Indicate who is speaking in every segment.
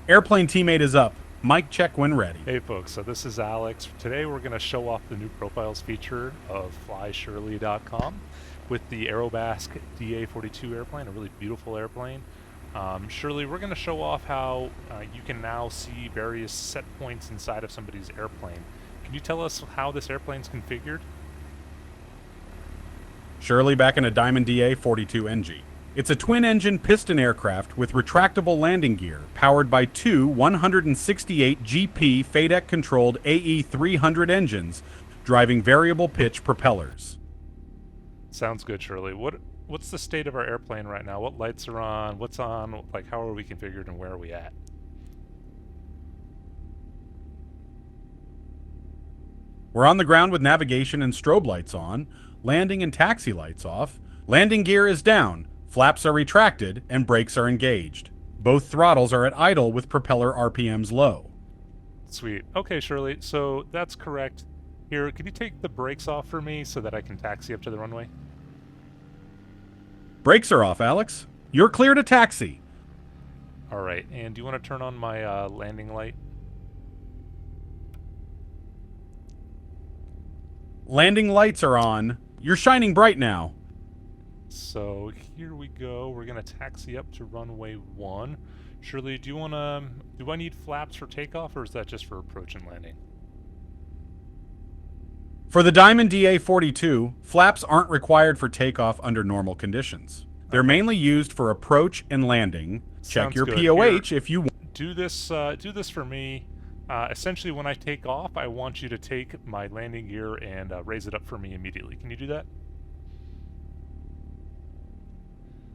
Speaker 1: Airplane teammate is up. Mic check when ready.
Speaker 2: Hey folks, so this is Alex. Today we're going to show off the new profiles feature of FlyShirley.com with the Aerobask DA42 airplane, a really beautiful airplane. Shirley, we're going to show off how you can now see various set points inside of somebody's airplane. Can you tell us how this airplane's configured?
Speaker 1: Shirley back in a Diamond DA42 NG. It's a twin-engine piston aircraft with retractable landing gear, powered by two 168 GP FADEC-controlled AE300 engines, driving variable pitch propellers.
Speaker 2: Sounds good, Shirley. What's the state of our airplane right now? What lights are on? What's on? Like, how are we configured and where are we at?
Speaker 1: We're on the ground with navigation and strobe lights on, landing and taxi lights off, landing gear is down, flaps are retracted, and brakes are engaged. Both throttles are at idle with propeller RPMs low.
Speaker 2: Sweet. Okay, Shirley, so that's correct. Here, could you take the brakes off for me so that I can taxi up to the runway?
Speaker 1: Brakes are off, Alex. You're clear to taxi.
Speaker 2: All right, and do you want to turn on my landing light?
Speaker 1: Landing lights are on. You're shining bright now.
Speaker 2: So here we go. We're gonna taxi up to runway 1. Shirley, do I need flaps for takeoff, or is that just for approach and landing?
Speaker 1: For the Diamond DA42, flaps aren't required for takeoff under normal conditions. They're mainly used for approach and landing. Check
Speaker 2: Sounds
Speaker 1: your
Speaker 2: good.
Speaker 1: POH
Speaker 2: Here,
Speaker 1: if you want.
Speaker 2: do this for me. Essentially, when I take off, I want you to take my landing gear and raise it up for me immediately. Can you do that?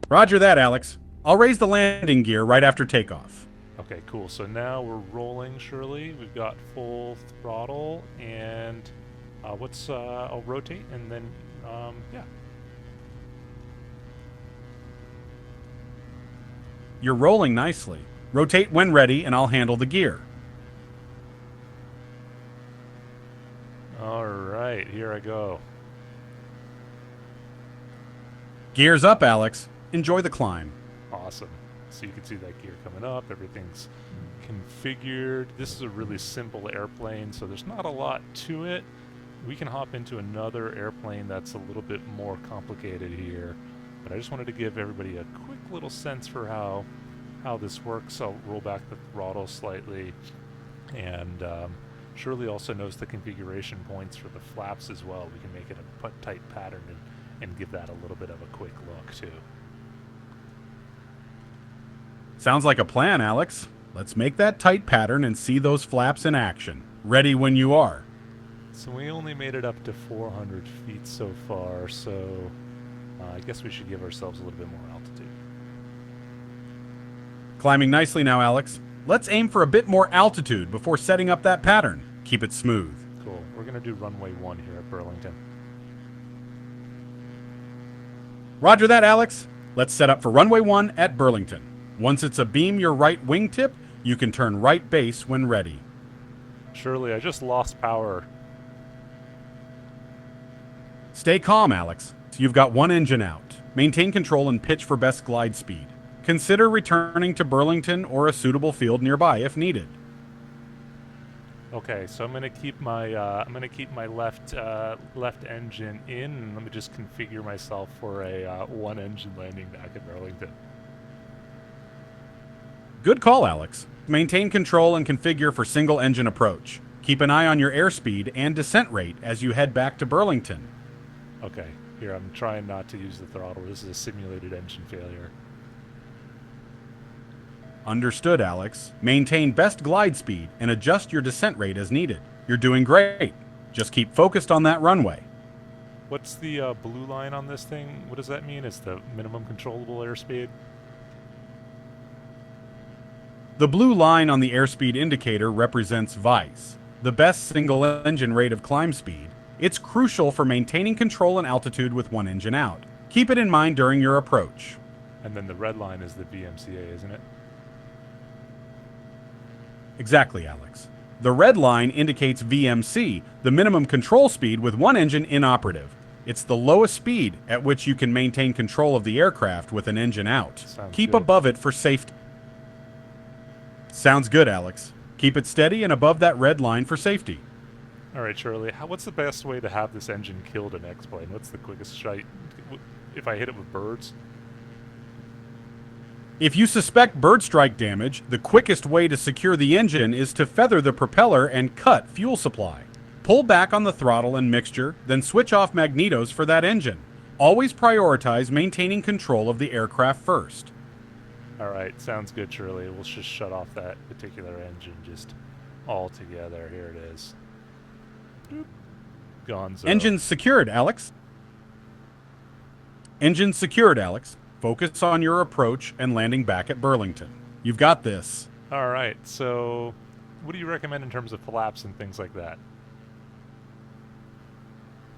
Speaker 1: Roger that, Alex. I'll raise the landing gear right after takeoff.
Speaker 2: Okay, cool. So now we're rolling, Shirley. We've got full throttle, and I'll rotate, and then, yeah.
Speaker 1: You're rolling nicely. Rotate when ready, and I'll handle the gear.
Speaker 2: All right, here I go.
Speaker 1: Gears up, Alex. Enjoy the climb.
Speaker 2: Awesome. So you can see that gear coming up. Everything's configured. This is a really simple airplane, so there's not a lot to it. We can hop into another airplane that's a little bit more complicated here, but I just wanted to give everybody a quick little sense for how this works. I'll roll back the throttle slightly, and Shirley also knows the configuration points for the flaps as well. We can make it a tight pattern and give that a little bit of a quick look too.
Speaker 1: Sounds like a plan, Alex. Let's make that tight pattern and see those flaps in action. Ready when you are.
Speaker 2: So we only made it up to 400 feet so far, so I guess we should give ourselves a little bit more altitude.
Speaker 1: Climbing nicely now, Alex. Let's aim for a bit more altitude before setting up that pattern. Keep it smooth.
Speaker 2: Cool. We're going to do runway 1 here at Burlington.
Speaker 1: Roger that, Alex. Let's set up for runway 1 at Burlington. Once it's a beam your right wingtip, you can turn right base when ready.
Speaker 2: Shirley, I just lost power.
Speaker 1: Stay calm, Alex. You've got one engine out. Maintain control and pitch for best glide speed. Consider returning to Burlington or a suitable field nearby if needed.
Speaker 2: Okay, so I'm gonna keep my left engine in, and let me just configure myself for a one engine landing back at Burlington.
Speaker 1: Good call, Alex. Maintain control and configure for single engine approach. Keep an eye on your airspeed and descent rate as you head back to Burlington.
Speaker 2: Okay, here I'm trying not to use the throttle. This is a simulated engine failure.
Speaker 1: Understood, Alex. Maintain best glide speed and adjust your descent rate as needed. You're doing great. Just keep focused on that runway.
Speaker 2: What's the blue line on this thing? What does that mean? It's the minimum controllable airspeed?
Speaker 1: The blue line on the airspeed indicator represents VICE, the best single engine rate of climb speed. It's crucial for maintaining control and altitude with one engine out. Keep it in mind during your approach.
Speaker 2: And then the red line is the VMCA, isn't it?
Speaker 1: Exactly, Alex. The red line indicates VMC, the minimum control speed with one engine inoperative. It's the lowest speed at which you can maintain control of the aircraft with an engine out.
Speaker 2: Sounds
Speaker 1: Keep
Speaker 2: good.
Speaker 1: above it for safety. Sounds good, Alex. Keep it steady and above that red line for safety.
Speaker 2: All right, Shirley. What's the best way to have this engine killed in X-Plane? What's the quickest shot? If I hit it with birds?
Speaker 1: If you suspect bird strike damage, the quickest way to secure the engine is to feather the propeller and cut fuel supply. Pull back on the throttle and mixture, then switch off magnetos for that engine. Always prioritize maintaining control of the aircraft first.
Speaker 2: All right, sounds good, Shirley. We'll just shut off that particular engine just all together. Here it is. Boop. Gonzo.
Speaker 1: Engine secured, Alex. Engine secured, Alex. Focus on your approach and landing back at Burlington. You've got this.
Speaker 2: All right, so what do you recommend in terms of flaps and things like that?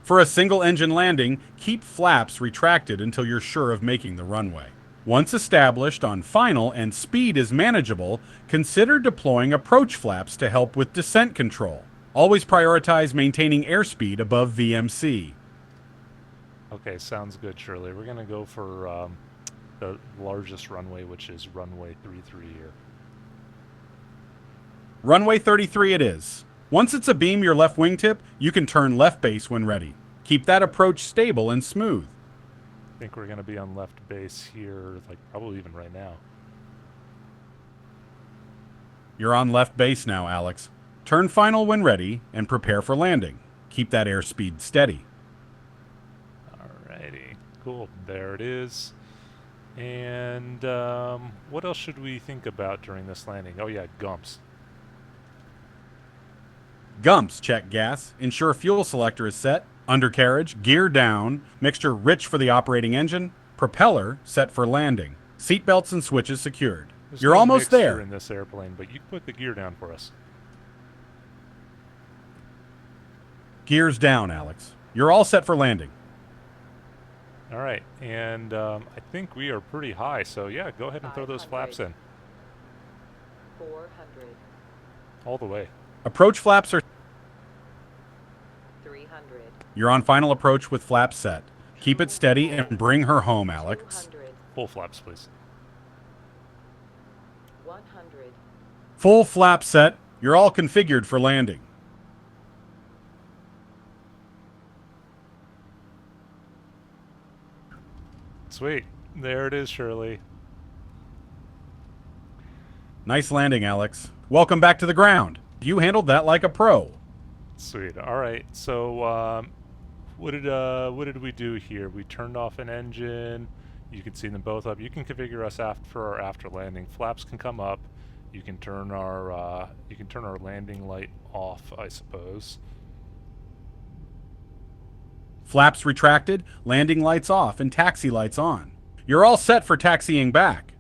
Speaker 1: For a single engine landing, keep flaps retracted until you're sure of making the runway. Once established on final and speed is manageable, consider deploying approach flaps to help with descent control. Always prioritize maintaining airspeed above VMC.
Speaker 2: Okay, sounds good, Shirley. We're going to go for the largest runway, which is runway 33 here.
Speaker 1: Runway 33 it is. Once it's abeam your left wingtip, you can turn left base when ready. Keep that approach stable and smooth.
Speaker 2: I think we're going to be on left base here, like probably even right now.
Speaker 1: You're on left base now, Alex. Turn final when ready and prepare for landing. Keep that airspeed steady.
Speaker 2: Alrighty, cool. There it is. And what else should we think about during this landing? Oh yeah, gumps.
Speaker 1: Gumps, check gas. Ensure fuel selector is set. Undercarriage, gear down. Mixture rich for the operating engine. Propeller set for landing. Seatbelts and switches secured.
Speaker 2: There's
Speaker 1: You're
Speaker 2: no
Speaker 1: almost
Speaker 2: mixture
Speaker 1: there.
Speaker 2: in this airplane, but you can put the gear down for us.
Speaker 1: Gears down, Alex. You're all set for landing.
Speaker 2: All right, and I think we are pretty high, so yeah, go ahead and throw those flaps in.
Speaker 3: 400.
Speaker 2: All the way.
Speaker 1: Approach flaps are...
Speaker 3: 300.
Speaker 1: You're on final approach with flaps set. Keep it steady and bring her home, Alex.
Speaker 3: 200.
Speaker 2: Full flaps, please.
Speaker 3: 100.
Speaker 1: Full flap set. You're all configured for landing.
Speaker 2: Sweet. There it is, Shirley.
Speaker 1: Nice landing, Alex. Welcome back to the ground. You handled that like a pro.
Speaker 2: Sweet. All right. So, what did we do here? We turned off an engine. You can see them both up. You can configure us for our after landing. Flaps can come up. You can turn our landing light off, I suppose.
Speaker 1: Flaps retracted, landing lights off, and taxi lights on. You're all set for taxiing back.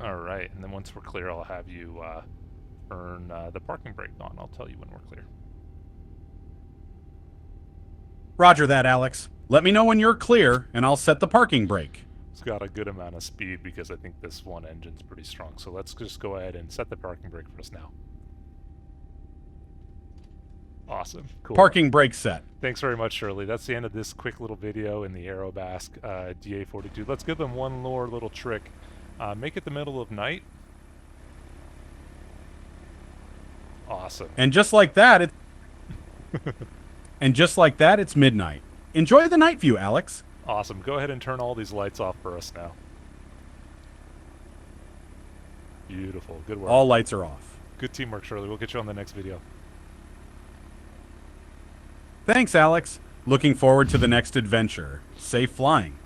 Speaker 2: All right. And then once we're clear, I'll have you turn the parking brake on. I'll tell you when we're clear.
Speaker 1: Roger that, Alex. Let me know when you're clear, and I'll set the parking brake.
Speaker 2: It's got a good amount of speed because I think this one engine's pretty strong. So let's just go ahead and set the parking brake for us now. Awesome. Cool.
Speaker 1: Parking brake set.
Speaker 2: Thanks very much, Shirley. That's the end of this quick little video in the Aerobask DA42. Let's give them one more little trick. Make it the middle of night. Awesome.
Speaker 1: And just like that, it's midnight. Enjoy the night view, Alex.
Speaker 2: Awesome. Go ahead and turn all these lights off for us now. Beautiful. Good work.
Speaker 1: All lights are off.
Speaker 2: Good teamwork, Shirley. We'll get you on the next video.
Speaker 1: Thanks, Alex. Looking forward to the next adventure. Safe flying.